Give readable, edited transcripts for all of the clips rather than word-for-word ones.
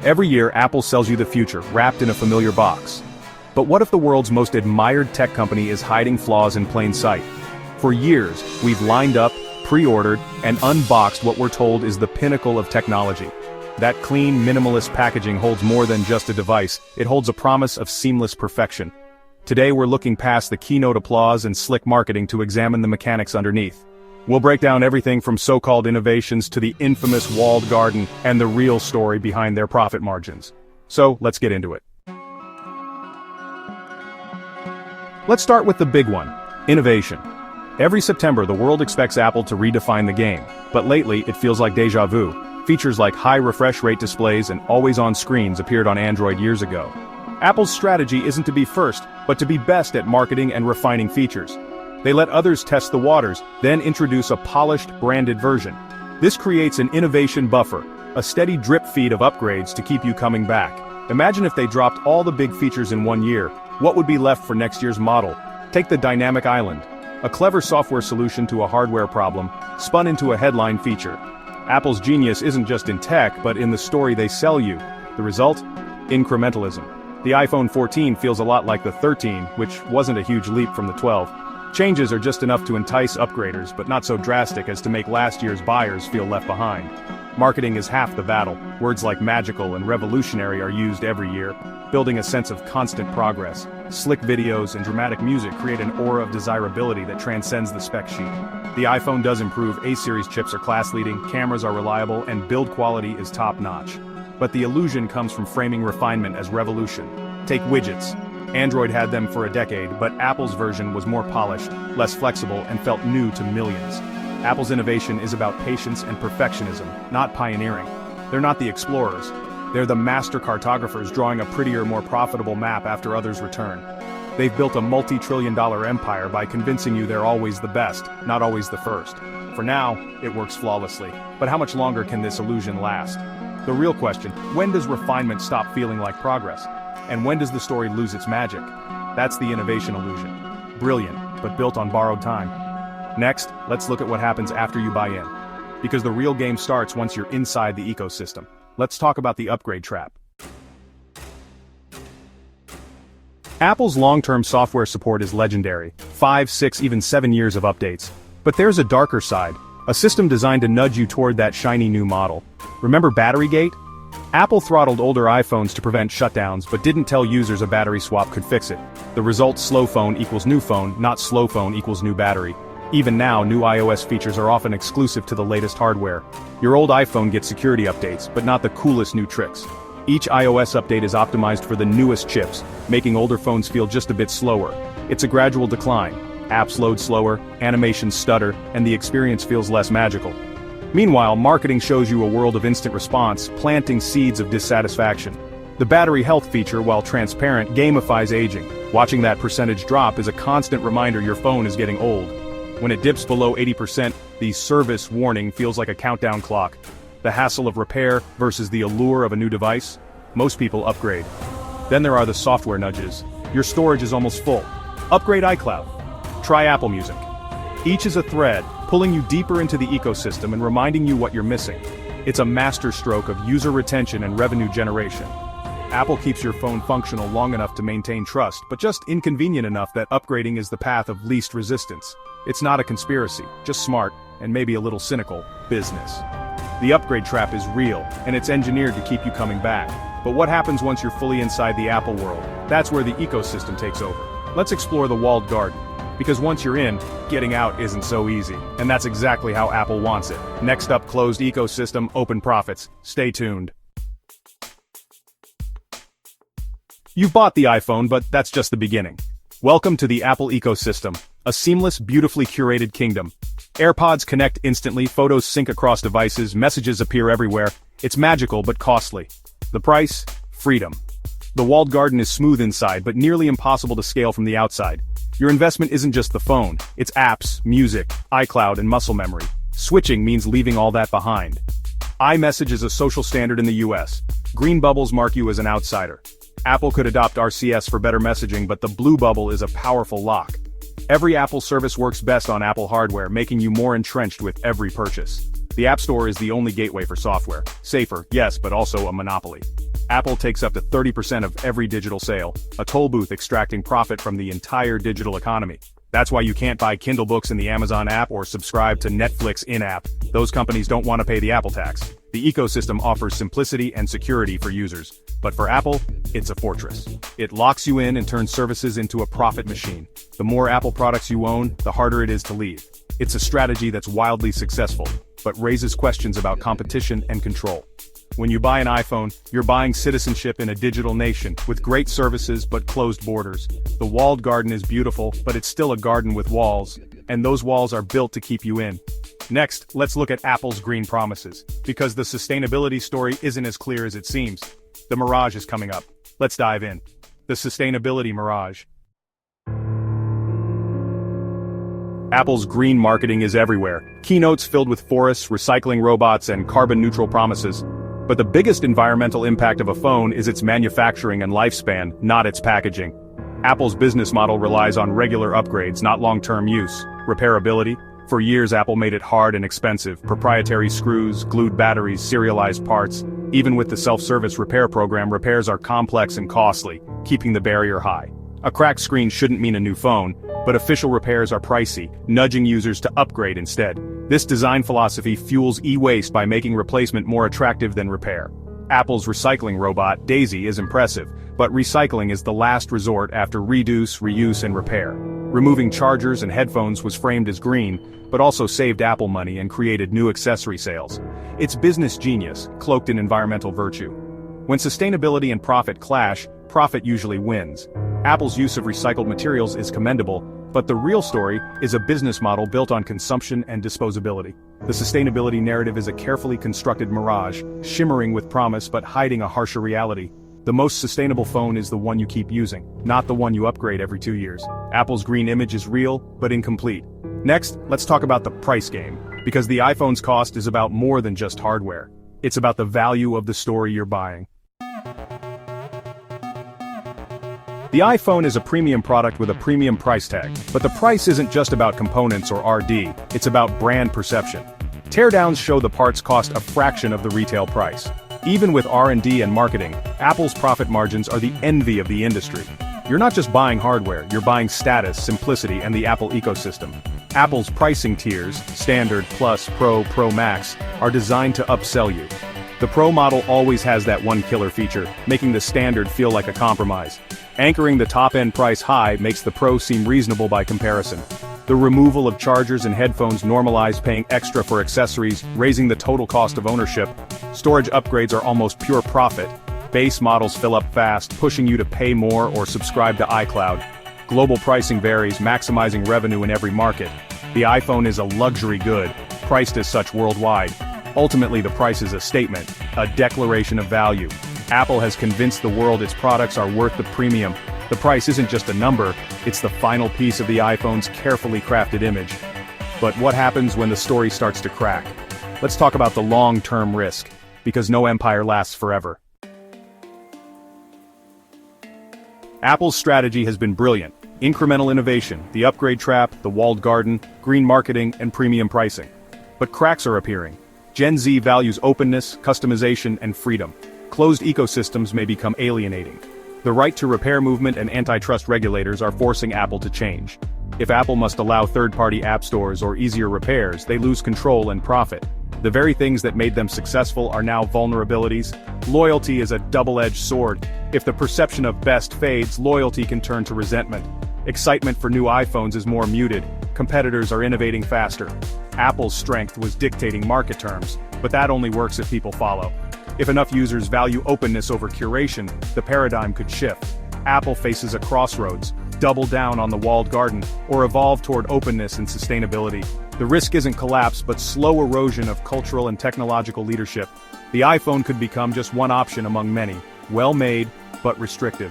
Every year, Apple sells you the future, wrapped in a familiar box. But what if the world's most admired tech company is hiding flaws in plain sight? For years, we've lined up, pre-ordered, and unboxed what we're told is the pinnacle of technology. That clean, minimalist packaging holds more than just a device, it holds a promise of seamless perfection. Today we're looking past the keynote applause and slick marketing to examine the mechanics underneath. We'll break down everything from so-called innovations to the infamous walled garden and the real story behind their profit margins. So, let's get into it. Let's start with the big one, innovation. Every September the world expects Apple to redefine the game, but lately it feels like déjà vu. Features like high refresh rate displays and always-on screens appeared on Android years ago. Apple's strategy isn't to be first, but to be best at marketing and refining features. They let others test the waters, then introduce a polished, branded version. This creates an innovation buffer, a steady drip feed of upgrades to keep you coming back. Imagine if they dropped all the big features in one year, what would be left for next year's model? Take the Dynamic Island, a clever software solution to a hardware problem, spun into a headline feature. Apple's genius isn't just in tech, but in the story they sell you. The result? Incrementalism. The iPhone 14 feels a lot like the 13, which wasn't a huge leap from the 12. Changes are just enough to entice upgraders, but not so drastic as to make last year's buyers feel left behind. Marketing is half the battle. Words like magical and revolutionary are used every year, building a sense of constant progress. Slick videos and dramatic music create an aura of desirability that transcends the spec sheet. The iPhone does improve, A-series chips are class-leading, cameras are reliable, and build quality is top-notch. But the illusion comes from framing refinement as revolution. Take widgets. Android had them for a decade, but Apple's version was more polished, less flexible, and felt new to millions. Apple's innovation is about patience and perfectionism, not pioneering. They're not the explorers. They're the master cartographers drawing a prettier, more profitable map after others return. They've built a multi-trillion-dollar empire by convincing you they're always the best, not always the first. For now, it works flawlessly. But how much longer can this illusion last? The real question, when does refinement stop feeling like progress? And when does the story lose its magic? That's the innovation illusion. Brilliant, but built on borrowed time. Next, let's look at what happens after you buy in. Because the real game starts once you're inside the ecosystem. Let's talk about the upgrade trap. Apple's long-term software support is legendary, 5, 6, even 7 years of updates. But there's a darker side, a system designed to nudge you toward that shiny new model. Remember Batterygate? Apple throttled older iPhones to prevent shutdowns but didn't tell users a battery swap could fix it. The result, slow phone equals new phone, not slow phone equals new battery. Even now, new iOS features are often exclusive to the latest hardware. Your old iPhone gets security updates, but not the coolest new tricks. Each iOS update is optimized for the newest chips, making older phones feel just a bit slower. It's a gradual decline. Apps load slower, animations stutter, and the experience feels less magical. Meanwhile, marketing shows you a world of instant response, planting seeds of dissatisfaction. The battery health feature, while transparent, gamifies aging. Watching that percentage drop is a constant reminder your phone is getting old. When it dips below 80%, the service warning feels like a countdown clock. The hassle of repair versus the allure of a new device? Most people upgrade. Then there are the software nudges. Your storage is almost full. Upgrade iCloud. Try Apple Music. Each is a thread, pulling you deeper into the ecosystem and reminding you what you're missing. It's a masterstroke of user retention and revenue generation. Apple keeps your phone functional long enough to maintain trust, but just inconvenient enough that upgrading is the path of least resistance. It's not a conspiracy, just smart, and maybe a little cynical, business. The upgrade trap is real, and it's engineered to keep you coming back. But what happens once you're fully inside the Apple world? That's where the ecosystem takes over. Let's explore the walled garden. Because once you're in, getting out isn't so easy. And that's exactly how Apple wants it. Next up, closed ecosystem, open profits. Stay tuned. You've bought the iPhone, but that's just the beginning. Welcome to the Apple ecosystem, a seamless, beautifully curated kingdom. AirPods connect instantly, photos sync across devices, messages appear everywhere. It's magical but costly. The price? Freedom. The walled garden is smooth inside, but nearly impossible to scale from the outside. Your investment isn't just the phone, it's apps, music, iCloud, and muscle memory. Switching means leaving all that behind. iMessage is a social standard in the US. Green bubbles mark you as an outsider. Apple could adopt RCS for better messaging, but the blue bubble is a powerful lock. Every Apple service works best on Apple hardware, making you more entrenched with every purchase. The App Store is the only gateway for software. Safer, yes, but also a monopoly. Apple takes up to 30% of every digital sale, a toll booth extracting profit from the entire digital economy. That's why you can't buy Kindle books in the Amazon app or subscribe to Netflix in-app. Those companies don't want to pay the Apple tax. The ecosystem offers simplicity and security for users. But for Apple, it's a fortress. It locks you in and turns services into a profit machine. The more Apple products you own, the harder it is to leave. It's a strategy that's wildly successful, but raises questions about competition and control. When you buy an iPhone, you're buying citizenship in a digital nation, with great services but closed borders. The walled garden is beautiful, but it's still a garden with walls, and those walls are built to keep you in. Next, let's look at Apple's green promises, because the sustainability story isn't as clear as it seems. The mirage is coming up. Let's dive in. The sustainability mirage. Apple's green marketing is everywhere. Keynotes filled with forests, recycling robots, and carbon-neutral promises. But the biggest environmental impact of a phone is its manufacturing and lifespan, not its packaging. Apple's business model relies on regular upgrades, not long-term use. Repairability. For years, Apple made it hard and expensive. Proprietary screws, glued batteries, serialized parts. Even with the self-service repair program, repairs are complex and costly, keeping the barrier high. A cracked screen shouldn't mean a new phone, but official repairs are pricey, nudging users to upgrade instead. This design philosophy fuels e-waste by making replacement more attractive than repair. Apple's recycling robot, Daisy, is impressive, but recycling is the last resort after reduce, reuse, and repair. Removing chargers and headphones was framed as green, but also saved Apple money and created new accessory sales. It's business genius, cloaked in environmental virtue. When sustainability and profit clash, profit usually wins. Apple's use of recycled materials is commendable, but the real story is a business model built on consumption and disposability. The sustainability narrative is a carefully constructed mirage, shimmering with promise but hiding a harsher reality. The most sustainable phone is the one you keep using, not the one you upgrade every 2 years. Apple's green image is real, but incomplete. Next, let's talk about the price game, because the iPhone's cost is about more than just hardware. It's about the value of the story you're buying. The iPhone is a premium product with a premium price tag, but the price isn't just about components or R&D, it's about brand perception. Teardowns show the parts cost a fraction of the retail price. Even with R&D and marketing, Apple's profit margins are the envy of the industry. You're not just buying hardware, you're buying status, simplicity, and the Apple ecosystem. Apple's pricing tiers, Standard, Plus, Pro, Pro Max, are designed to upsell you. The Pro model always has that one killer feature, making the Standard feel like a compromise. Anchoring the top-end price high makes the Pro seem reasonable by comparison. The removal of chargers and headphones normalized paying extra for accessories, raising the total cost of ownership. Storage upgrades are almost pure profit. Base models fill up fast, pushing you to pay more or subscribe to iCloud. Global pricing varies, maximizing revenue in every market. The iPhone is a luxury good, priced as such worldwide. Ultimately, the price is a statement, a declaration of value. Apple has convinced the world its products are worth the premium. The price isn't just a number, it's the final piece of the iPhone's carefully crafted image. But what happens when the story starts to crack? Let's talk about the long-term risk, because no empire lasts forever. Apple's strategy has been brilliant. Incremental innovation, the upgrade trap, the walled garden, green marketing, and premium pricing. But cracks are appearing. Gen Z values openness, customization, and freedom. Closed ecosystems may become alienating. The right to repair movement and antitrust regulators are forcing Apple to change. If Apple must allow third-party app stores or easier repairs, they lose control and profit. The very things that made them successful are now vulnerabilities. Loyalty is a double-edged sword. If the perception of best fades, loyalty can turn to resentment. Excitement for new iPhones is more muted. Competitors are innovating faster. Apple's strength was dictating market terms, but that only works if people follow. If enough users value openness over curation, the paradigm could shift. Apple faces a crossroads: double down on the walled garden, or evolve toward openness and sustainability. The risk isn't collapse, but slow erosion of cultural and technological leadership. The iPhone could become just one option among many, well-made, but restrictive.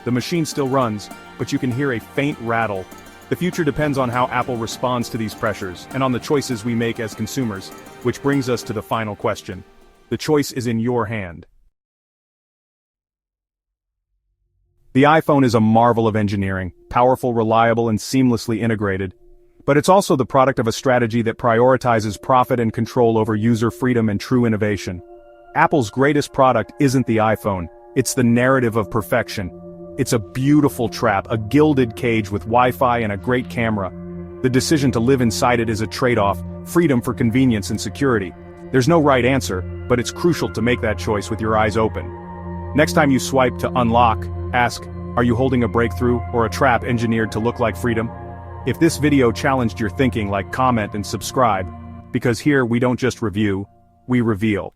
The machine still runs, but you can hear a faint rattle. The future depends on how Apple responds to these pressures, and on the choices we make as consumers, which brings us to the final question. The choice is in your hand. The iPhone is a marvel of engineering, powerful, reliable, and seamlessly integrated. But it's also the product of a strategy that prioritizes profit and control over user freedom and true innovation. Apple's greatest product isn't the iPhone, It's the narrative of perfection. It's a beautiful trap, a gilded cage with Wi-Fi and a great camera. The decision to live inside it is a trade-off, freedom for convenience and security. There's no right answer, but it's crucial to make that choice with your eyes open. Next time you swipe to unlock, ask, are you holding a breakthrough or a trap engineered to look like freedom? If this video challenged your thinking, comment and subscribe, because here we don't just review, we reveal.